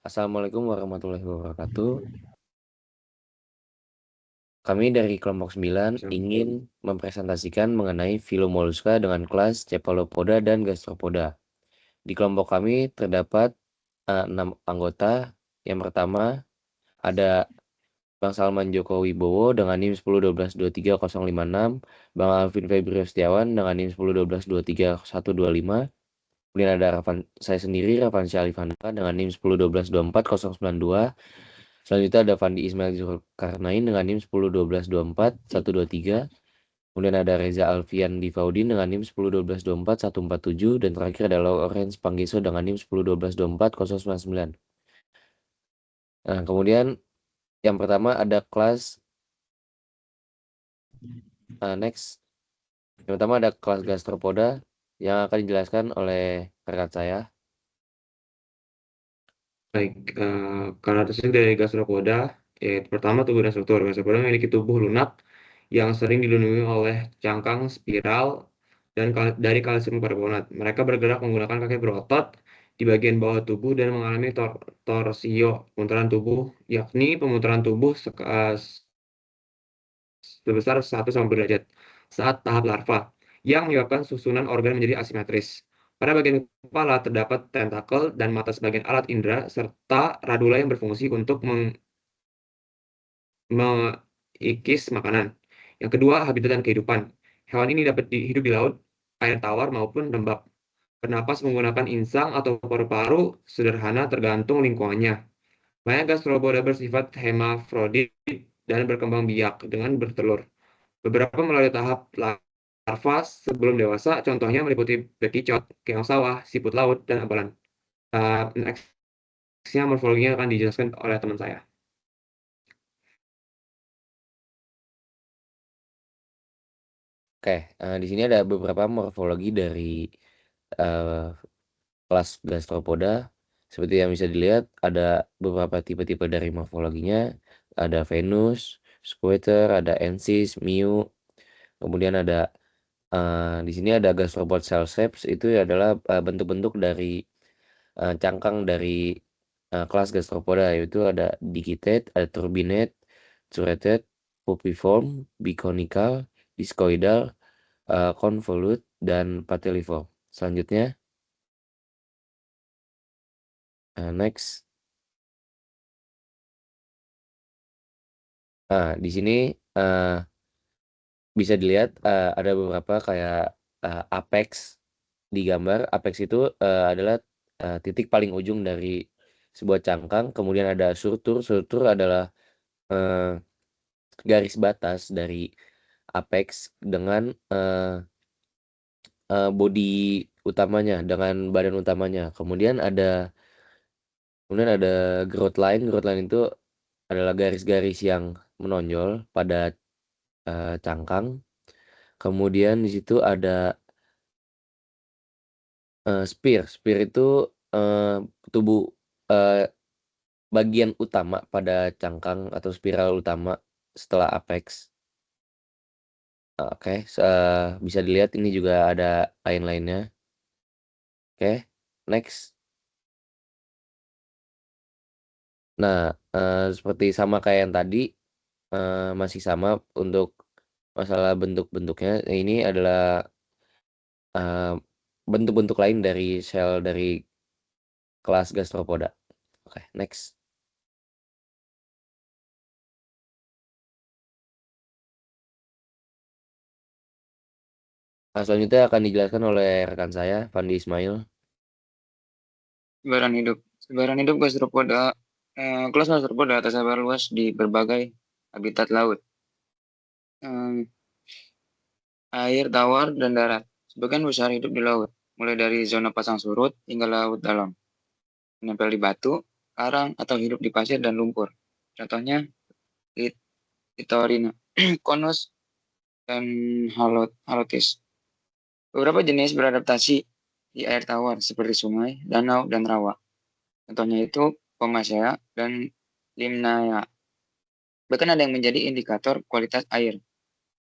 Assalamualaikum warahmatullahi wabarakatuh. Kami dari kelompok 9 ingin mempresentasikan mengenai Phylomoluska dengan kelas Cephalopoda dan Gastropoda. Di kelompok kami terdapat 6 anggota. Yang pertama ada Bang Salman Joko Wibowo dengan NIM 1012230056, Bang Alvin Febrio Setiawan dengan NIM 1012230125. Kemudian ada saya sendiri, Rafansyah Alifandra dengan NIM 1012240092. Selanjutnya ada Fandi Ismail Zulkarnain dengan NIM 1012240123. Kemudian ada Reza Alfian Difaudin dengan NIM 1012240147. Dan terakhir ada Lawrence Panggiso dengan NIM 1012240099. Nah, kemudian yang pertama ada kelas next. Yang pertama ada kelas Gastropoda yang akan dijelaskan oleh rekan saya. Baik, karakteristik dari gastropoda, yaitu pertama tubuh dan struktur. Gastropoda memiliki tubuh lunak yang sering dilindungi oleh cangkang spiral dan dari kalsium karbonat. Mereka bergerak menggunakan kaki berotot di bagian bawah tubuh dan mengalami torsio, pemutaran tubuh, yakni pemutaran tubuh sebesar 180 derajat saat tahap larva, yang menyebabkan susunan organ menjadi asimetris. Pada bagian kepala terdapat tentakel dan mata sebagian alat indera serta radula yang berfungsi untuk mengikis makanan. Yang kedua, habitat dan kehidupan. Hewan ini dapat hidup di laut, air tawar maupun lembab. Bernapas menggunakan insang atau paru-paru sederhana tergantung lingkungannya. Banyak gastropoda bersifat hermafrodit dan berkembang biak dengan bertelur. Beberapa melalui tahap larva sebelum dewasa, contohnya meliputi bekicot, keong sawah, siput laut, dan abalan. Nextnya morfologinya akan dijelaskan oleh teman saya. Oke, di sini ada beberapa morfologi dari uh, kelas Gastropoda. Seperti yang bisa dilihat, ada beberapa tipe-tipe dari morfologinya. Ada Venus, Squatter, ada Ensis, Miu. Kemudian ada di sini ada Gastropod cell shapes. Itu adalah bentuk-bentuk dari cangkang dari kelas Gastropoda, yaitu ada Digitate, ada Turbinate, Turreted, Pupiform, Biconical, Discoidal, Convolute, dan Patelliform. Selanjutnya, next. Nah, di sini uh, bisa dilihat ada beberapa kayak apex di gambar. Apex itu adalah titik paling ujung dari sebuah cangkang. Kemudian ada surtur. Surtur adalah uh, garis batas dari apex dengan body utamanya, dengan badan utamanya. Kemudian ada growth line. Growth line itu adalah garis-garis yang menonjol pada cangkang. Kemudian di situ ada spear. Spear itu uh, tubuh uh, bagian utama pada cangkang atau spiral utama setelah apex. Oke, bisa dilihat ini juga ada lain-lainnya. Oke, next. Nah, seperti sama kayak yang tadi, masih sama untuk masalah bentuk-bentuknya. Ini adalah eh, bentuk-bentuk lain dari sel dari kelas gastropoda. Oke, next. Nah, selanjutnya akan dijelaskan oleh rekan saya, Fandi Ismail. Sebaran hidup. Sebaran hidup gastropoda, kelas gastropoda tersebar luas di berbagai habitat laut, air tawar dan darat. Sebagian besar hidup di laut, mulai dari zona pasang surut hingga laut dalam, menempel di batu, karang, atau hidup di pasir dan lumpur. Contohnya, Littorina, Conus, dan Halotis. Beberapa jenis beradaptasi di air tawar seperti sungai, danau, dan rawa. Contohnya itu Pomasea dan Limnaea. Bahkan ada yang menjadi indikator kualitas air.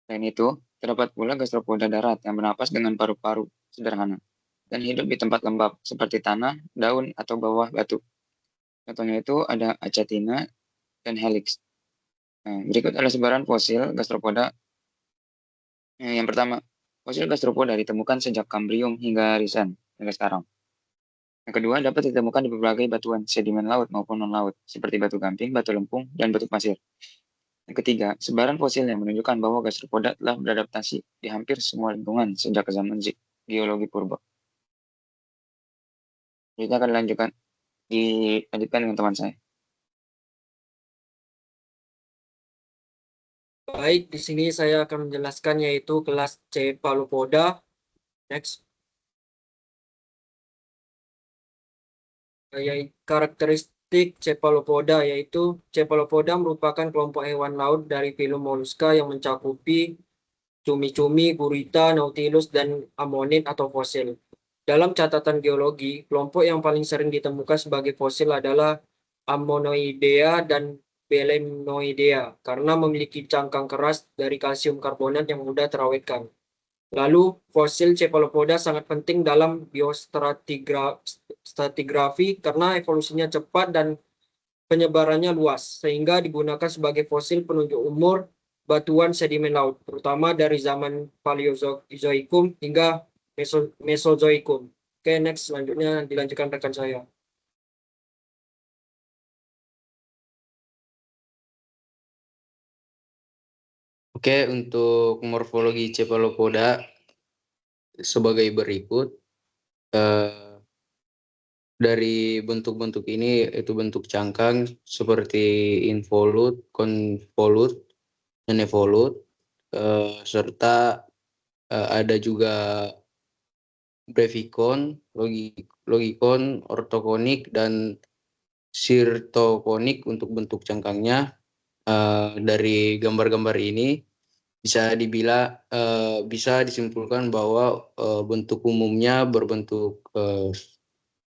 Selain itu, terdapat pula gastropoda darat yang bernapas dengan paru-paru sederhana dan hidup di tempat lembab seperti tanah, daun, atau bawah batu. Contohnya itu ada Achatina dan Helix. Nah, berikut adalah sebaran fosil gastropoda. Yang pertama, fosil gastropoda ditemukan sejak Kambrium hingga Risen hingga sekarang. Yang kedua, dapat ditemukan di berbagai batuan sedimen laut maupun non-laut, seperti batu gamping, batu lempung, dan batu pasir. Yang ketiga, sebaran fosil yang menunjukkan bahwa gastropoda telah beradaptasi di hampir semua lingkungan sejak zaman geologi purba. Kita akan dilanjutkan dengan teman saya. Baik, di sini saya akan menjelaskan yaitu kelas Cephalopoda. Next. Karakteristik Cephalopoda yaitu Cephalopoda merupakan kelompok hewan laut dari filum Mollusca yang mencakupi cumi-cumi, gurita, nautilus, dan ammonit atau fosil. Dalam catatan geologi, kelompok yang paling sering ditemukan sebagai fosil adalah Ammonoidea dan Belemnoidea karena memiliki cangkang keras dari kalsium karbonat yang mudah terawetkan. Lalu, fosil Cephalopoda sangat penting dalam biostratigrafi karena evolusinya cepat dan penyebarannya luas, sehingga digunakan sebagai fosil penunjuk umur batuan sedimen laut, terutama dari zaman Paleozoikum hingga Mesozoikum. Oke, next, selanjutnya dilanjutkan rekan saya. Oke, untuk morfologi Cephalopoda sebagai berikut. Dari bentuk-bentuk ini itu bentuk cangkang seperti involute, convolute, dan evolute, serta ada juga brevikon, logikon, ortokonik, dan sirtokonik untuk bentuk cangkangnya. Dari gambar-gambar ini bisa disimpulkan bahwa bentuk umumnya berbentuk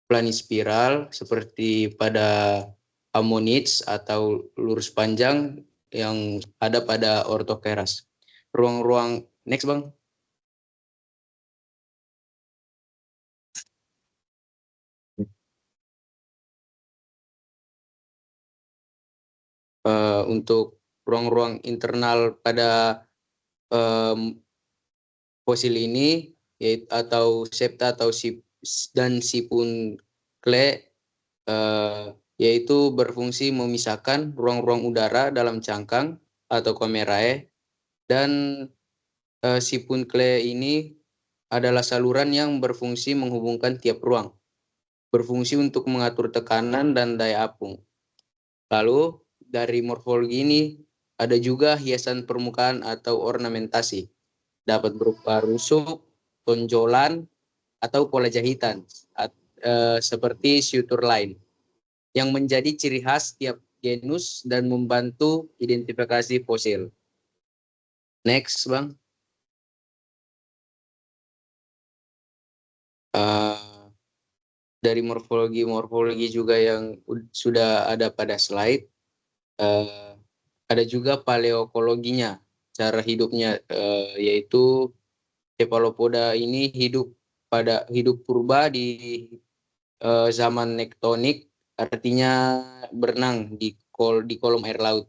planispiral seperti pada ammonites atau lurus panjang yang ada pada ortokeras. Ruang-ruang next Bang. Untuk ruang-ruang internal pada fosil ini yaitu atau septa atau dan sipun clay yaitu berfungsi memisahkan ruang-ruang udara dalam cangkang atau kamerae, dan sipun clay ini adalah saluran yang berfungsi menghubungkan tiap ruang, berfungsi untuk mengatur tekanan dan daya apung. Lalu dari morfologi ini ada juga hiasan permukaan atau ornamentasi, dapat berupa rusuk, tonjolan, atau pola jahitan seperti suture line yang menjadi ciri khas tiap genus dan membantu identifikasi fosil. Next Bang. Dari morfologi juga yang sudah ada pada slide, ada juga paleokologinya, cara hidupnya, yaitu Cephalopoda ini hidup purba di zaman nektonik, artinya berenang di kolom air laut,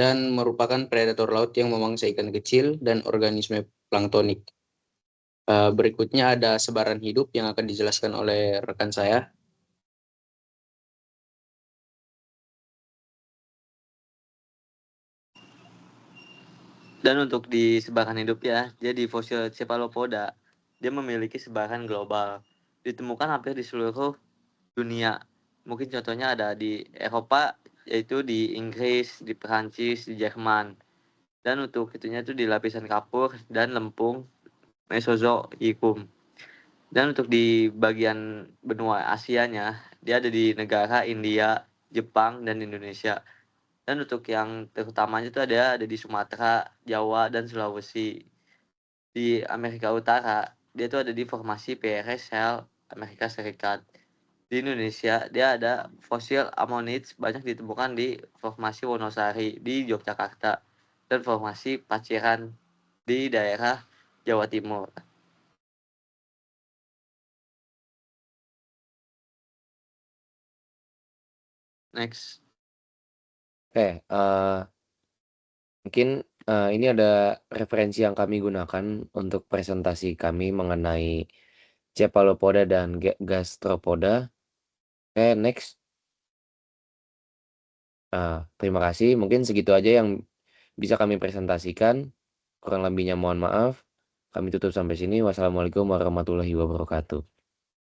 dan merupakan predator laut yang memangsa ikan kecil dan organisme planktonik. Berikutnya ada sebaran hidup yang akan dijelaskan oleh rekan saya. Dan untuk di sebaran hidup ya, jadi fosil Cephalopoda, dia memiliki sebaran global. Ditemukan hampir di seluruh dunia. Mungkin contohnya ada di Eropa, yaitu di Inggris, di Perancis, di Jerman. Dan untuk itunya itu di lapisan kapur dan lempung Mesozoikum. Dan untuk di bagian benua Asianya, dia ada di negara India, Jepang, dan Indonesia. Dan untuk yang terutamanya itu ada di Sumatera, Jawa, dan Sulawesi. Di Amerika Utara, dia itu ada di formasi PRS Shell Amerika Serikat. Di Indonesia, dia ada fosil ammonites banyak ditemukan di formasi Wonosari di Yogyakarta dan formasi Paciran di daerah Jawa Timur. Next. Oke, mungkin ini ada referensi yang kami gunakan untuk presentasi kami mengenai Cephalopoda dan Gastropoda. Oke, next. Terima kasih. Mungkin segitu aja yang bisa kami presentasikan. Kurang lebihnya mohon maaf. Kami tutup sampai sini. Wassalamualaikum warahmatullahi wabarakatuh.